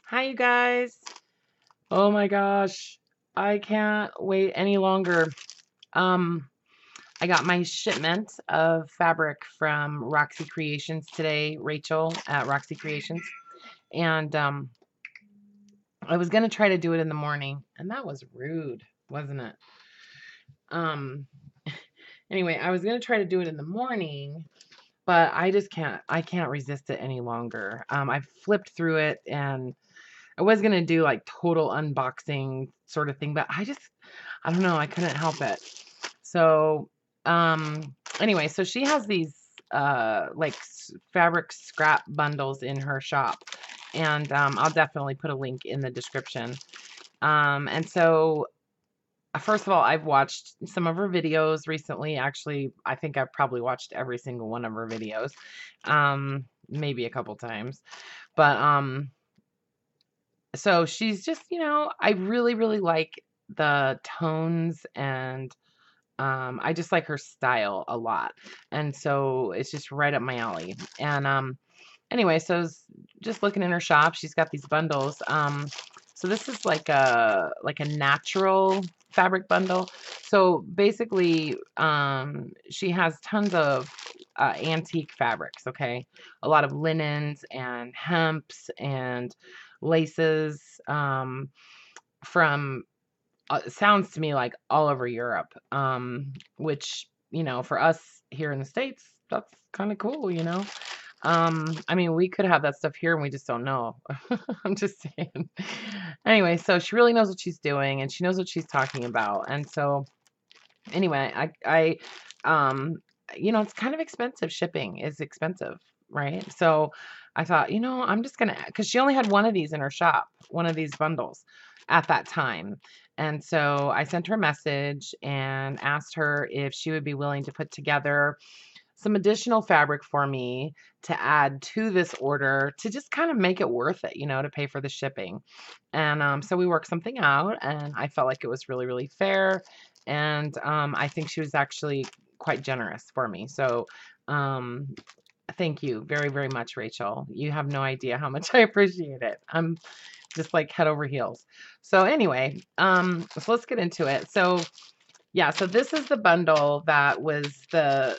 Hi, you guys. Oh my gosh. I can't wait any longer. Um, I got my shipment of fabric from Roxy Creations today, Rachel at Roxy Creations. And I was gonna try to do it in the morning, and that was rude, wasn't it? Um, anyway, I was gonna try to do it in the morning, but I can't resist it any longer. I flipped through it and I was gonna do like total unboxing sort of thing, but I don't know, I couldn't help it. So, anyway, so she has these like fabric scrap bundles in her shop, and I'll definitely put a link in the description. And so first of all, I've watched some of her videos recently. Actually, I think I've probably watched every single one of her videos, maybe a couple times, but so she's just, I really, really like the tones and I just like her style a lot. And so it's just right up my alley. And anyway, so I was just looking in her shop. She's got these bundles. So this is like a natural fabric bundle. So basically, she has tons of antique fabrics, okay? A lot of linens and hemps and laces from it sounds to me like all over Europe, which, for us here in the States, that's kind of cool, I mean, we could have that stuff here and we just don't know. I'm just saying. Anyway, so she really knows what she's doing and she knows what she's talking about. And so anyway, um, it's kind of expensive. Shipping is expensive, right? So I thought, I'm just gonna, because she only had one of these in her shop, one of these bundles at that time. And so I sent her a message and asked her if she would be willing to put together some additional fabric for me to add to this order to just kind of make it worth it, to pay for the shipping. And so we worked something out, and I felt like it was really, really fair. And I think she was actually quite generous for me. So um, thank you very, very much, Rachel. You have no idea how much I appreciate it. I'm just like head over heels. So anyway, so let's get into it. So yeah, so this is the bundle that was the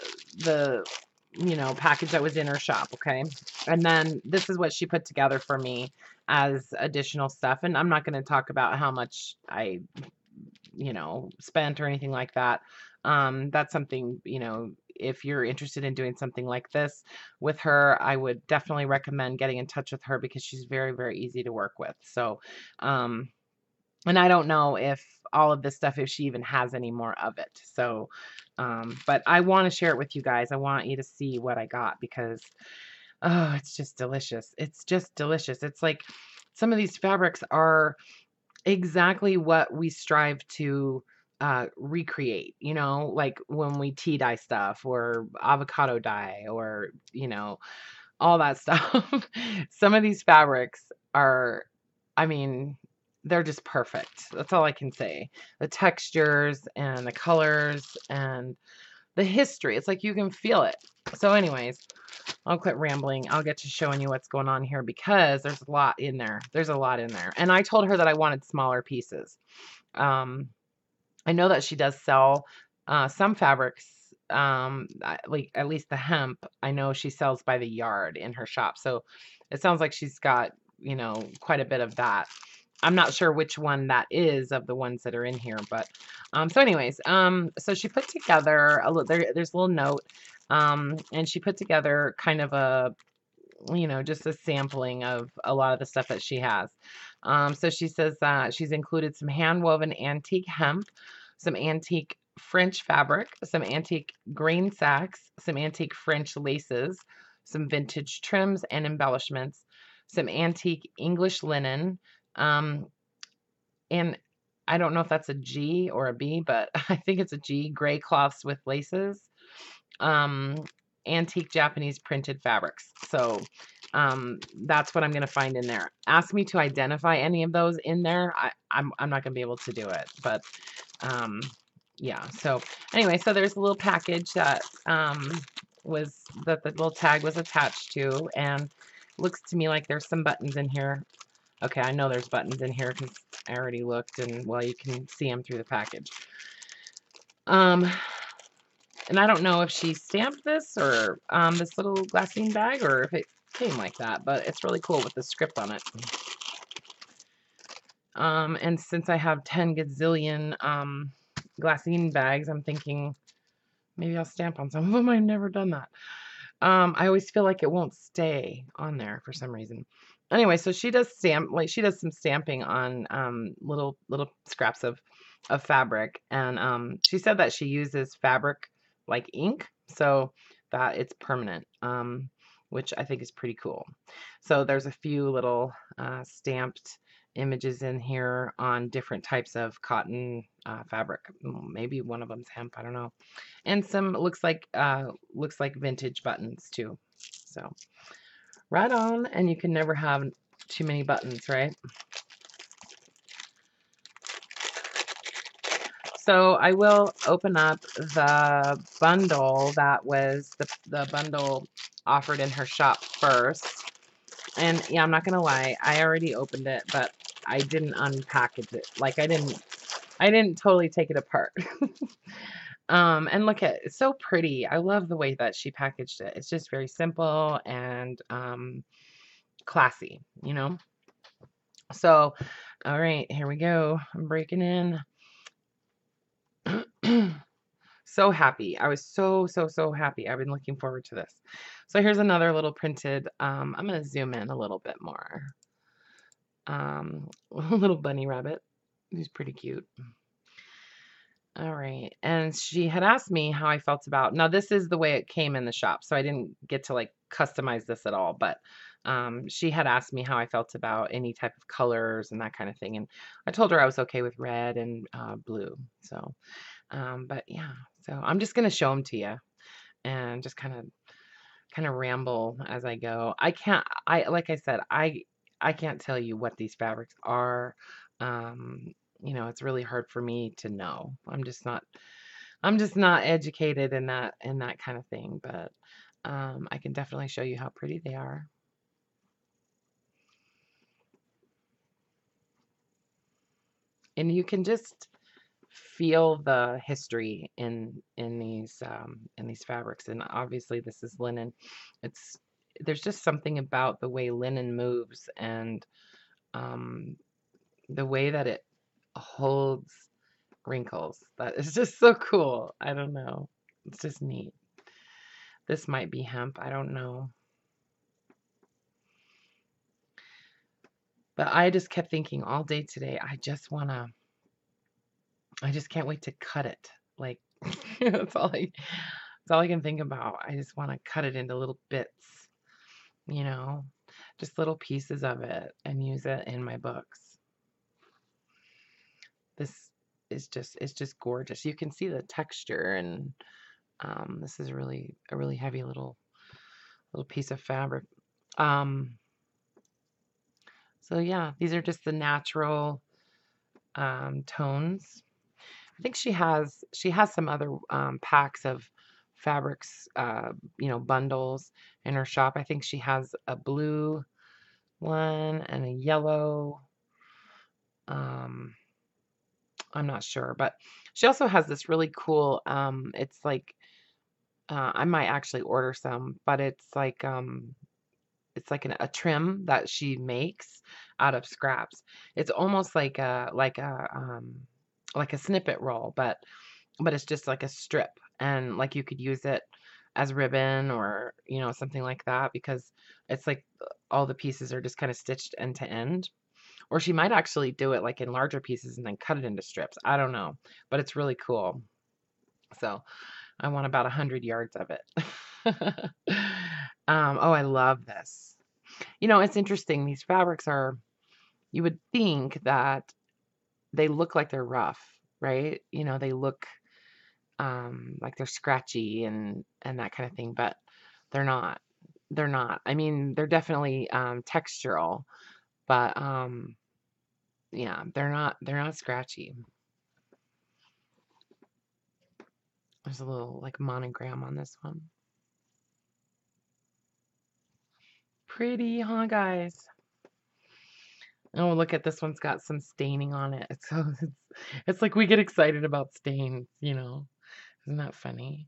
package that was in her shop, okay? And then this is what she put together for me as additional stuff. And I'm not going to talk about how much I, spent or anything like that. That's something, if you're interested in doing something like this with her, I would definitely recommend getting in touch with her because she's very, very easy to work with. So, and I don't know if all of this stuff, if she even has any more of it. So, but I want to share it with you guys. I want you to see what I got because, oh, it's just delicious. It's just delicious. It's like some of these fabrics are exactly what we strive to recreate, like when we tea dye stuff or avocado dye or, all that stuff. Some of these fabrics are, I mean, they're just perfect. That's all I can say. The textures and the colors and the history. It's like you can feel it. So anyways, I'll quit rambling. I'll get to showing you what's going on here because there's a lot in there. There's a lot in there. And I told her that I wanted smaller pieces. Um, I know that she does sell some fabrics, like at least the hemp. I know she sells by the yard in her shop. So it sounds like she's got, quite a bit of that. I'm not sure which one that is of the ones that are in here, but so anyways, so she put together a little there's a little note, and she put together kind of a just a sampling of a lot of the stuff that she has. So she says that she's included some hand woven antique hemp, some antique French fabric, some antique grain sacks, some antique French laces, some vintage trims and embellishments, some antique English linen, um, and I don't know if that's a G or a B, but I think it's a G, gray cloths with laces, um, antique Japanese printed fabrics. So that's what I'm going to find in there. Ask me to identify any of those in there. I'm not going to be able to do it, but um, yeah. So anyway, so there's a little package that that the little tag was attached to, and looks to me like there's some buttons in here. Okay, I know there's buttons in here because I already looked, and well, you can see them through the package. Um, and I don't know if she stamped this or this little glassine bag, or if it came like that, but it's really cool with the script on it. And since I have 10 gazillion glassine bags, I'm thinking maybe I'll stamp on some of them. I've never done that. I always feel like it won't stay on there for some reason. Anyway, so she does she does some stamping on little scraps of fabric, and she said that she uses fabric like ink, so that it's permanent, which I think is pretty cool. So there's a few little stamped images in here on different types of cotton fabric. Maybe one of them's hemp, I don't know. And some looks like vintage buttons too. So right on, and you can never have too many buttons, right? So I will open up the bundle that was the bundle offered in her shop first. And yeah, I'm not gonna lie, I already opened it, but I didn't unpackage it. Like I didn't totally take it apart. And look at it's so pretty. I love the way that she packaged it. It's just very simple and classy, you know? So, all right, here we go. I'm breaking in. So happy. I was so happy. I've been looking forward to this. So here's another little printed, I'm gonna zoom in a little bit more. A little bunny rabbit. He's pretty cute. All right. And she had asked me how I felt about, now this is the way it came in the shop, so I didn't get to like customize this at all, but she had asked me how I felt about any type of colors and that kind of thing. And I told her I was okay with red and blue. So, but yeah, so I'm just going to show them to you and just kind of ramble as I go. Like I said, I can't tell you what these fabrics are. Um, it's really hard for me to know. I'm just not educated in that kind of thing, but I can definitely show you how pretty they are. And you can just feel the history in these fabrics. And obviously this is linen. It's there's just something about the way linen moves and um, the way that it holds wrinkles. That is just so cool. I don't know. It's just neat. This might be hemp. I don't know. But I just kept thinking all day today, I just can't wait to cut it. Like that's all I can think about. I just want to cut it into little bits, you know, just little pieces of it and use it in my books. This it's just gorgeous. You can see the texture, and this is really a really heavy little piece of fabric. Um, so yeah, these are just the natural tones. I think she has some other packs of fabrics, bundles in her shop. I think she has a blue one and a yellow. Um, I'm not sure, but she also has this really cool. It's like I might actually order some, but it's like a trim that she makes out of scraps. It's almost like a snippet roll, but it's just like a strip, and like you could use it as ribbon or something like that, because it's like all the pieces are just kind of stitched end to end. Or she might actually do it like in larger pieces and then cut it into strips. I don't know, but it's really cool. So I want about 100 yards of it. Oh, I love this. It's interesting. These fabrics are, you would think that they look like they're rough, right? They look like they're scratchy and that kind of thing, but they're not. They're not. I mean, they're definitely textural, but yeah, they're not scratchy. There's a little like monogram on this one. Pretty, huh, guys? Oh, look at this one's got some staining on it. So it's like we get excited about stains, you know. Isn't that funny?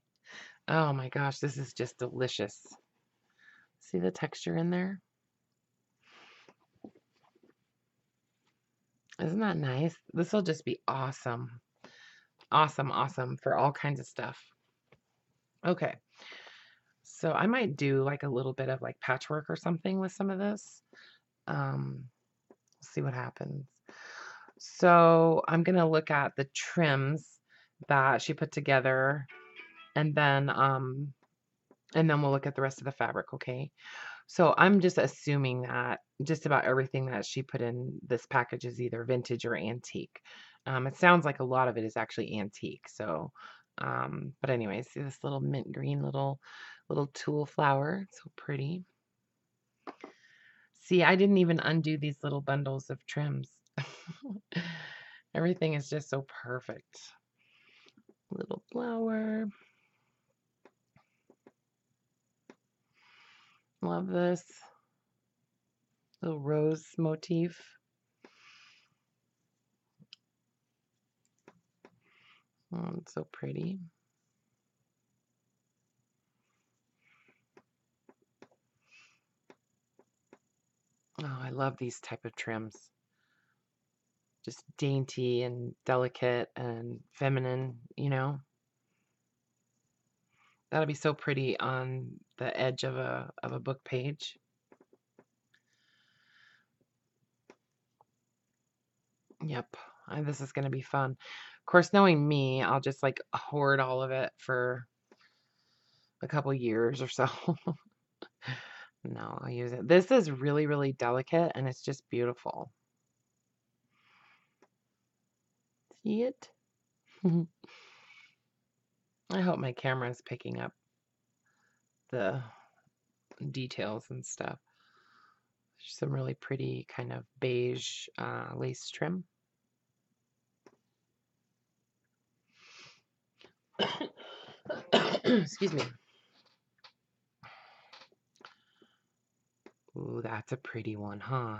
Oh my gosh, this is just delicious. See the texture in there? Isn't that nice? This will just be awesome. Awesome, awesome for all kinds of stuff. Okay. So I might do like a little bit of like patchwork or something with some of this. See what happens. So I'm gonna look at the trims that she put together, and then we'll look at the rest of the fabric, okay? So I'm just assuming that just about everything that she put in this package is either vintage or antique. It sounds like a lot of it is actually antique. So, but anyway, see this little mint green little tulle flower, so pretty. See, I didn't even undo these little bundles of trims. Everything is just so perfect. Little flower. Love this. Little rose motif. Oh, it's so pretty. Oh, I love these type of trims. Just dainty and delicate and feminine, you know. That'll be so pretty on the edge of a book page. Yep. This is going to be fun. Of course, knowing me, I'll just like hoard all of it for a couple years or so. No, I'll use it. This is really, really delicate and it's just beautiful. See it? I hope my camera is picking up the details and stuff. There's some really pretty kind of beige lace trim. Excuse me. Ooh, that's a pretty one, huh?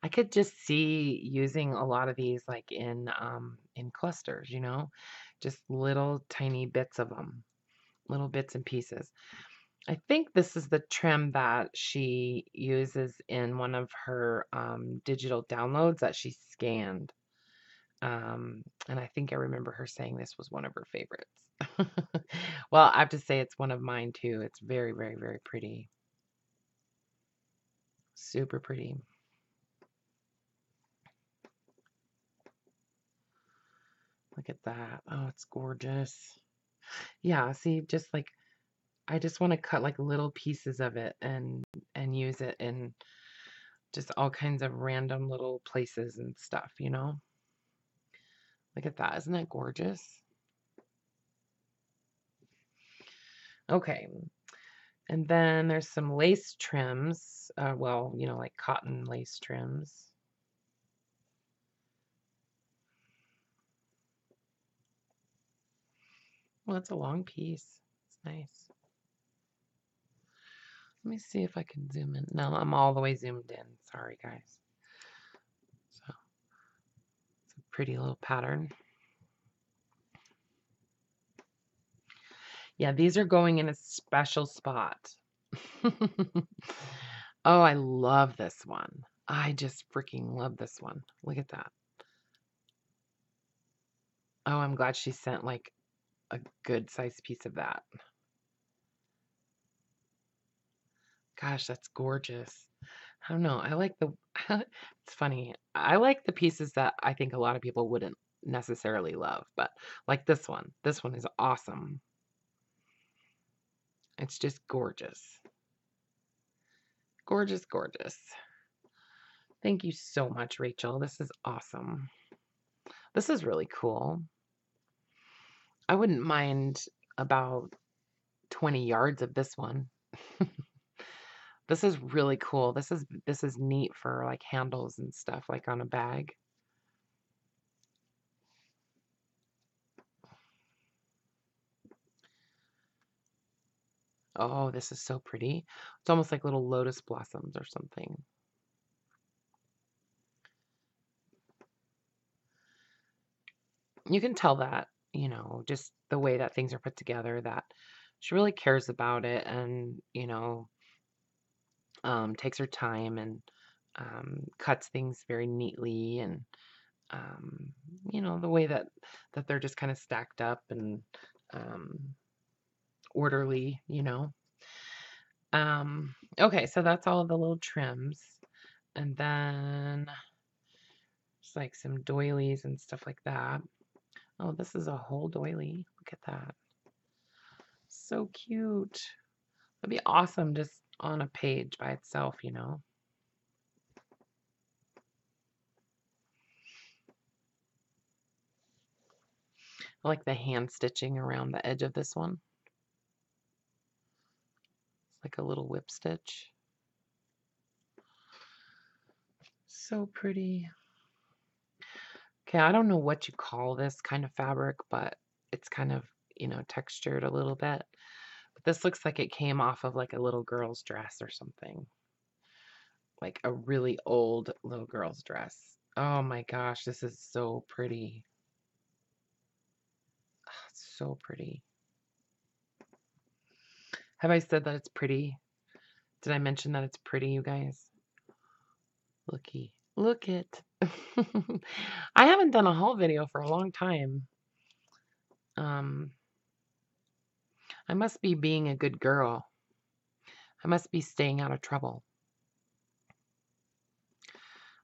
I could just see using a lot of these like in clusters, you know, just little tiny bits of them, little bits and pieces. I think this is the trim that she uses in one of her digital downloads that she scanned. And I think I remember her saying this was one of her favorites. Well, I have to say it's one of mine too. It's very, very, very pretty. Super pretty. Look at that. Oh, it's gorgeous. Yeah, see, just like I just want to cut like little pieces of it and use it in just all kinds of random little places and stuff, you know? Look at that. Isn't that gorgeous? Okay. And then there's some lace trims. Well, you know, like cotton lace trims. Well, it's a long piece. It's nice. Let me see if I can zoom in. No, I'm all the way zoomed in. Sorry, guys. So, it's a pretty little pattern. Yeah, these are going in a special spot. Oh, I love this one. I just freaking love this one. Look at that. Oh, I'm glad she sent like a good sized piece of that. Gosh, that's gorgeous. I don't know. I like the, it's funny. I like the pieces that I think a lot of people wouldn't necessarily love, but like this one. This one is awesome. It's just gorgeous. Gorgeous, gorgeous. Thank you so much, Rachel. This is awesome. This is really cool. I wouldn't mind about 20 yards of this one. This is really cool. This is neat for like handles and stuff like on a bag. Oh, this is so pretty. It's almost like little lotus blossoms or something. you can tell that, just the way that things are put together, that she really cares about it, and, takes her time, and cuts things very neatly, and um, the way that they're just kind of stacked up and um, orderly. Okay, so that's all the little trims, and then it's like some doilies and stuff like that. Oh, this is a whole doily. Look at that. So cute. That'd be awesome just on a page by itself. I like the hand stitching around the edge of this one. It's like a little whip stitch. So pretty. Okay, I don't know what you call this kind of fabric, but it's kind of, textured a little bit. But this looks like it came off of like a little girl's dress or something. Like a really old little girl's dress. Oh my gosh, this is so pretty. It's so pretty. Have I said that it's pretty? Did I mention that it's pretty, you guys? Looky. Look it. I haven't done a haul video for a long time. I must be being a good girl. I must be staying out of trouble.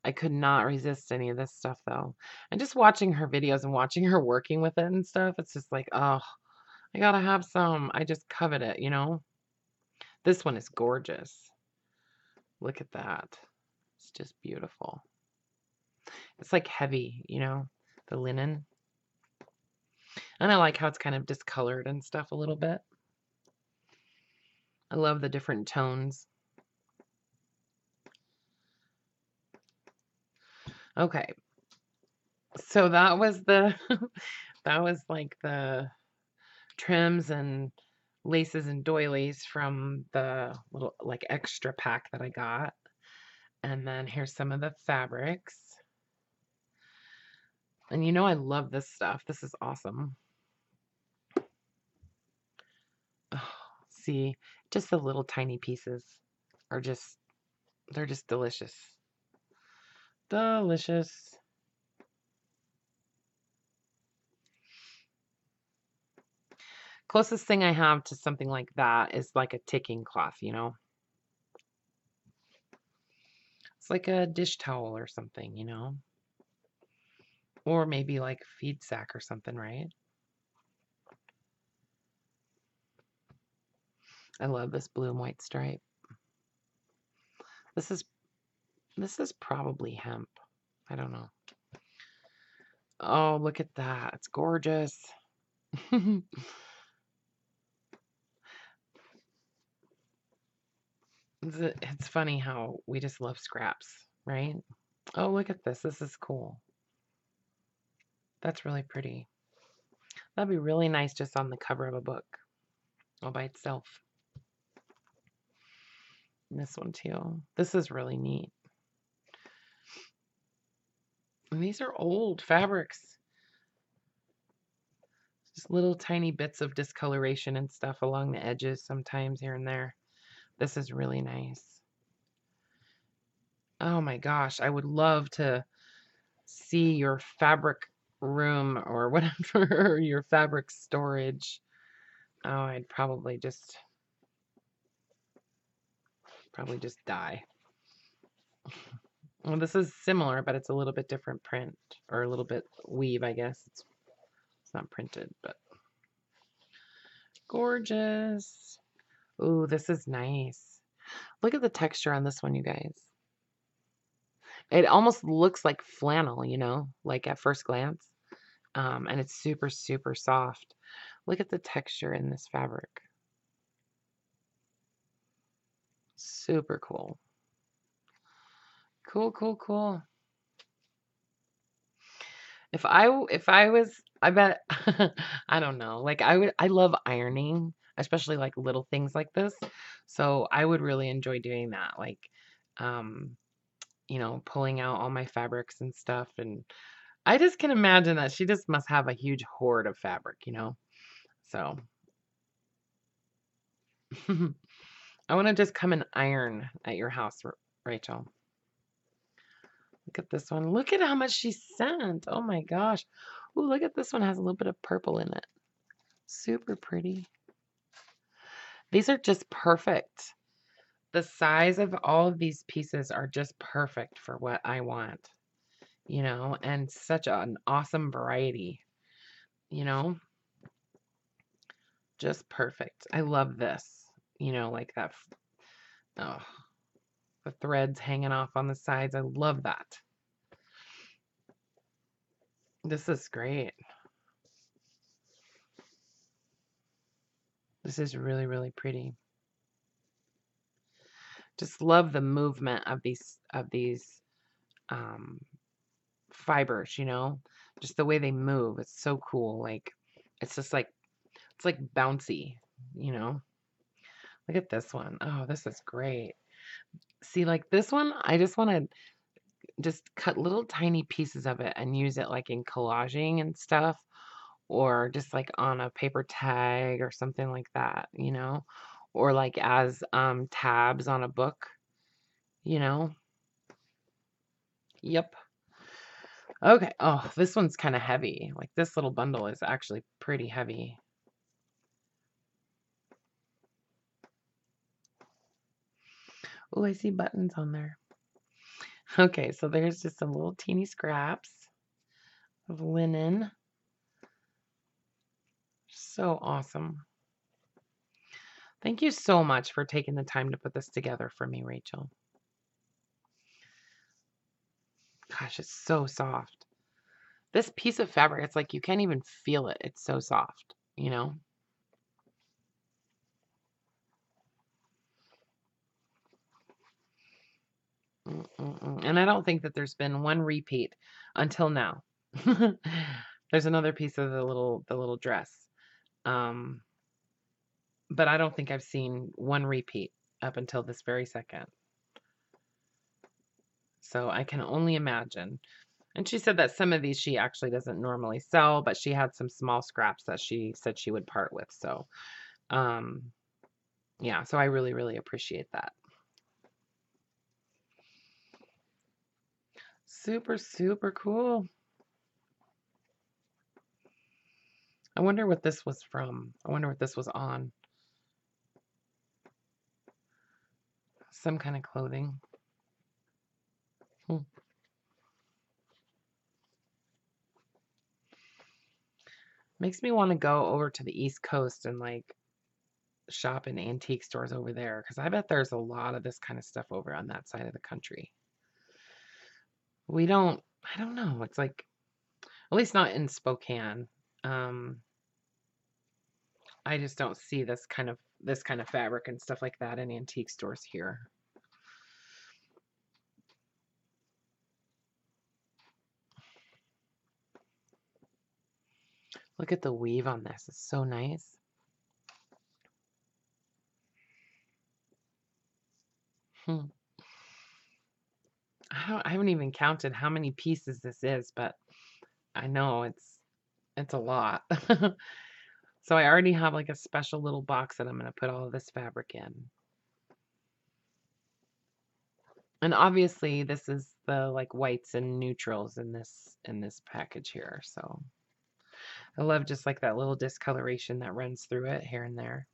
I could not resist any of this stuff though. And just watching her videos and watching her working with it and stuff, it's just like, oh, I gotta have some. I just covet it. This one is gorgeous. Look at that. It's just beautiful. It's like heavy, the linen. And I like how it's kind of discolored and stuff a little bit. I love the different tones. Okay. So that was that was like the trims and laces and doilies from the little like extra pack that I got. And then here's some of the fabrics. And I love this stuff. This is awesome. Oh, see, just the little tiny pieces are they're just delicious. Delicious. Closest thing I have to something like that is like a ticking cloth. It's like a dish towel or something. Or maybe like feed sack or something, right? I love this blue and white stripe. This is probably hemp. I don't know. Oh, look at that. It's gorgeous. It's funny how we just love scraps, right? Oh, look at this. This is cool. That's really pretty. That'd be really nice just on the cover of a book all by itself. And this one too. This is really neat. And these are old fabrics. Just little tiny bits of discoloration and stuff along the edges sometimes here and there. This is really nice. Oh my gosh, I would love to see your fabric room or whatever, your fabric storage. Oh, I'd probably just die. Well, this is similar, but it's a little bit different print, or a little bit weave, I guess. It's not printed, but gorgeous. Ooh, this is nice. Look at the texture on this one, you guys. It almost looks like flannel, like at first glance. And it's super, super soft. Look at the texture in this fabric. Super cool. Cool, cool, cool. If I was, I bet, I don't know. Like I love ironing, especially like little things like this. So I would really enjoy doing that. Like, pulling out all my fabrics and stuff and I just can imagine that she just must have a huge hoard of fabric, you know? So I want to just come and iron at your house, Rachel. Look at this one. Look at how much she sent. Oh my gosh. Ooh, look at this one. Has a little bit of purple in it. Super pretty. These are just perfect. The size of all of these pieces are just perfect for what I want, you know, and such an awesome variety, you know, just perfect. I love this, you know, like that. Oh, the threads hanging off on the sides. I love that. This is great. This is really, really pretty. Just love the movement of these um, fibers, you know, just the way they move. It's so cool. Like it's just like it's like bouncy, you know. Look at this one. Oh, this is great. See, like this one, I just want to just cut little tiny pieces of it and use it like in collaging and stuff, or just like on a paper tag or something like that, you know, or like as tabs on a book, you know. Yep. Okay. Oh, this one's kind of heavy. Like this little bundle is actually pretty heavy. Oh, I see buttons on there. Okay, so there's just some little teeny scraps of linen. So awesome. Thank you so much for taking the time to put this together for me, Rachel. Gosh, it's so soft. This piece of fabric, it's like you can't even feel it. It's so soft, you know? And I don't think that there's been one repeat until now. There's another piece of the little dress. Um, but I don't think I've seen one repeat up until this very second. So I can only imagine. And she said that some of these she actually doesn't normally sell, but she had some small scraps that she said she would part with. So, um, yeah, so I really, really appreciate that. Super, super cool. I wonder what this was from. I wonder what this was on. Some kind of clothing. Hmm. Makes me want to go over to the East Coast and like shop in antique stores over there because I bet there's a lot of this kind of stuff over on that side of the country. We don't, I don't know. It's like, at least not in Spokane. Um, I just don't see this kind of fabric and stuff like that in antique stores here. Look at the weave on this. It's so nice. Hmm. I haven't even counted how many pieces this is, but I know it's a lot. So I already have like a special little box that I'm going to put all of this fabric in. And obviously this is the like whites and neutrals in this package here. So I love just like that little discoloration that runs through it here and there.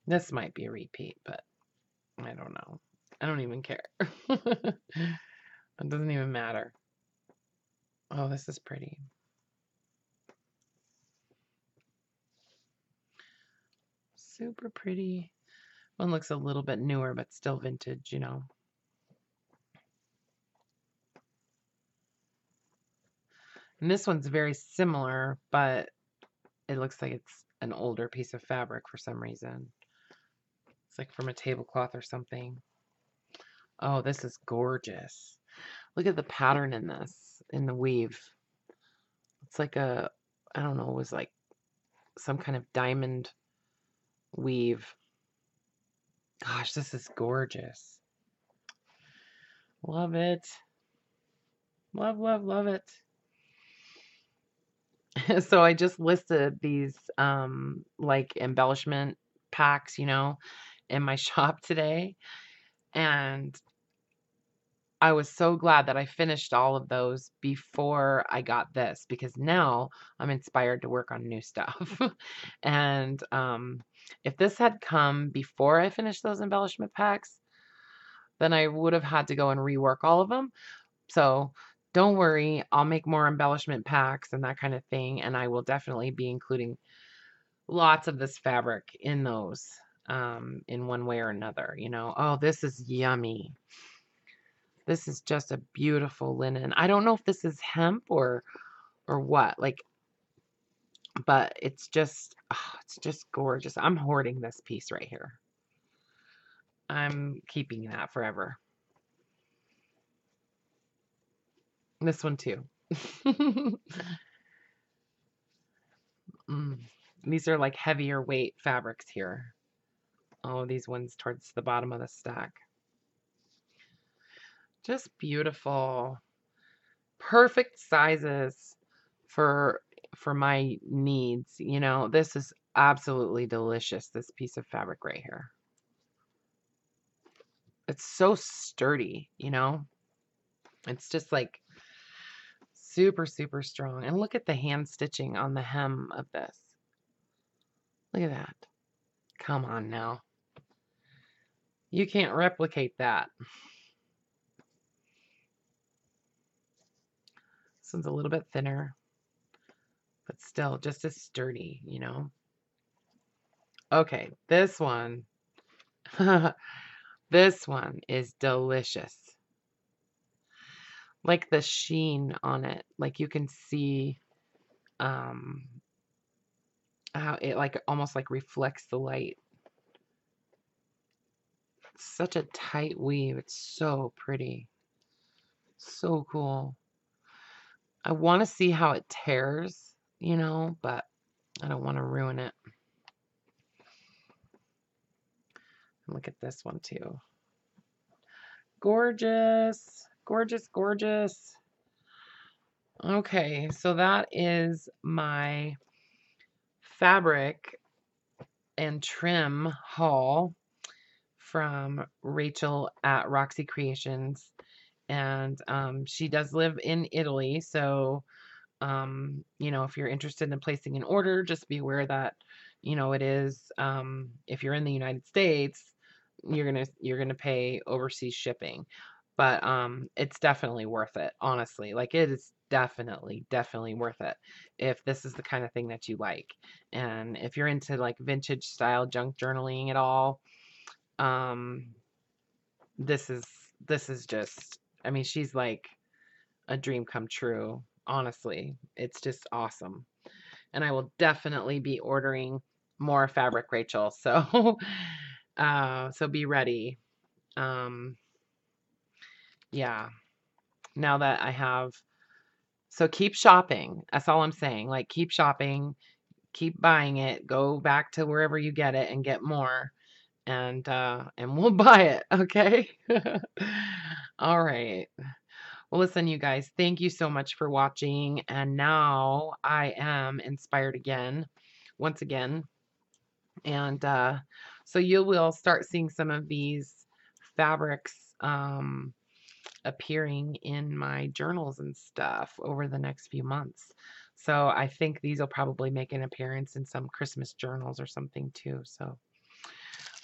This might be a repeat, but I don't know. I don't even care. It doesn't even matter. Oh, this is pretty. Super pretty. One looks a little bit newer, but still vintage, you know. And this one's very similar, but it looks like it's an older piece of fabric for some reason. It's like from a tablecloth or something. Oh, this is gorgeous. Look at the pattern in this, in the weave. It's like I don't know, it was like some kind of diamond weave. Gosh, this is gorgeous. Love it. Love, love, love it. So I just listed these like embellishment packs, in my shop today. And I was so glad that I finished all of those before I got this because now I'm inspired to work on new stuff. And if this had come before I finished those embellishment packs, then I would have had to go and rework all of them. So don't worry, I'll make more embellishment packs and that kind of thing. And I will definitely be including lots of this fabric in those in one way or another. Oh, this is yummy. This is just a beautiful linen. I don't know if this is hemp or what, like, but it's just gorgeous. I'm hoarding this piece right here. I'm keeping that forever. This one too. These are like heavier weight fabrics here. Oh, these ones towards the bottom of the stack. Just beautiful. Perfect sizes for my needs. This is absolutely delicious, this piece of fabric right here. It's so sturdy. It's just like super, super strong. And look at the hand stitching on the hem of this. Look at that. Come on now. You can't replicate that. This one's a little bit thinner, but still just as sturdy. Okay, this one. This one is delicious. Like the sheen on it, like you can see how it like almost like reflects the light. Such a tight weave. It's so pretty. So cool. I want to see how it tears, but I don't want to ruin it. Look at this one too. Gorgeous. Gorgeous, gorgeous. Okay, so that is my fabric and trim haul from Rachel at Roxy Creations. And she does live in Italy, so if you're interested in placing an order, just be aware that it is if you're in the United States, you're gonna pay overseas shipping, but it's definitely worth it, honestly. Like, it is definitely worth it if this is the kind of thing that you like, and if you're into like vintage style junk journaling at all. This is just, I mean, she's like a dream come true. Honestly, it's just awesome. And I will definitely be ordering more fabric, Rachel. So, so be ready. Um, yeah. Now that I have, so keep shopping. That's all I'm saying. Like, keep shopping, keep buying it. Go back to wherever you get it and get more, and we'll buy it. Okay. All right. Well, listen, you guys, thank you so much for watching. And now I am inspired again, once again. And so you will start seeing some of these fabrics appearing in my journals and stuff over the next few months. So I think these will probably make an appearance in some Christmas journals or something too. So,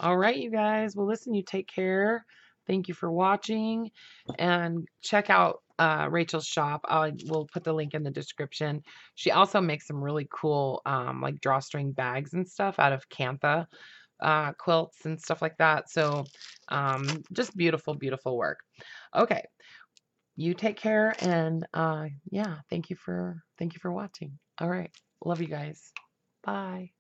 all right, you guys. Well, listen, you take care. Thank you for watching, and check out Rachel's shop. I will put the link in the description. She also makes some really cool like drawstring bags and stuff out of Cantha quilts and stuff like that. So just beautiful, beautiful work. Okay, you take care, and yeah, thank you for watching. All right, love you guys. Bye.